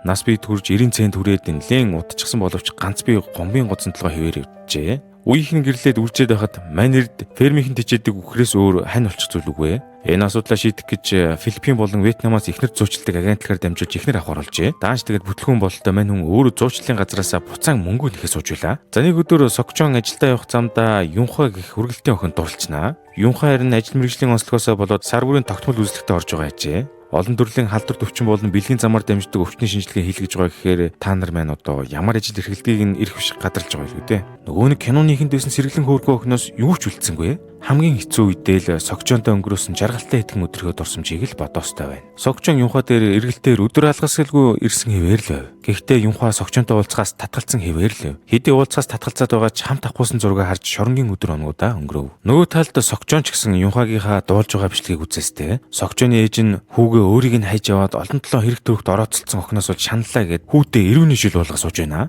Нас бий төрж 90 цент хүрээд нэлээд удчихсан боловч ганц би гомбын гоцсон толгой хэвээр явжээ. Үеийнхэн гэрлээд үржээд байхад манерд фермийнхэн тэжээдэг үхрээс өөр хань олчих зүйл үгүй. Энэ асуудлаа шийдэх гэж Филиппин болон Вьетнамаас ихнэр зуучилдаг агентлагаар дамжуулж ихнэр авах оруулжээ. Даанч тэгээд бүтлгүүн бололтой мань хүн өөрөө зуучлалын газраас буцаан мөнгө нэхээ сууж байлаа. За нэг өдөр Сокчон ажилдаа явах замдаа Юнхаа гэх хүргэлтийн охин дурлцнаа. Юнхаа харин ажил мэргэжлийн онцлогоосоо болоод сар бүрийн тогтмол үзлэгтээ орж байгаа ажээ. Олон төрлийн халдвар төвчин болон бэлгийн замаар дамждаг өвчтний шинжилгээ хийлгэж байгаа гэхээр та нар маань одоо ямар ажил эрхлэлтийг нь эрх биш гадарч байгаа юу дээ. Нөгөө нэг киноны ихэнд байсан сэргэлэн хөөрхөн охиноос юу ч үлдсэнгүй. Хамгийн хэцүү үедээ л Сокчонтой өнгөрөөсөн жаргалтай хэдхэн өдрийнхөө дурсамжийг л бодоостой байна. Сокчон Юнхаа дээр эргэлтээр өдөр алгасгалгүй ирсэн хэвээр л байв. Гэхдээ Юнхаа Сокчонтой уулзахаас татгалцсан хэвээр л байв. Хэдий уулзахаас татгалцаад байгаа ч хамт авахгүйсэн зураг харж шоронгийн өдөр оногудаа өнгөрөв. Нөгөө талд Сокчон ч гэсэн Юнхаагийнхаа дуулж байгаа бичлэгийг үзээстэй. Сокчоны ээж нь хүүгээ өөрийг нь хайж яваад олон толоо хэрэг төрөхт орооцолцсон охиноос бол шаналлаа гэд хүүтэй эрүүний шил болгож сууж байна.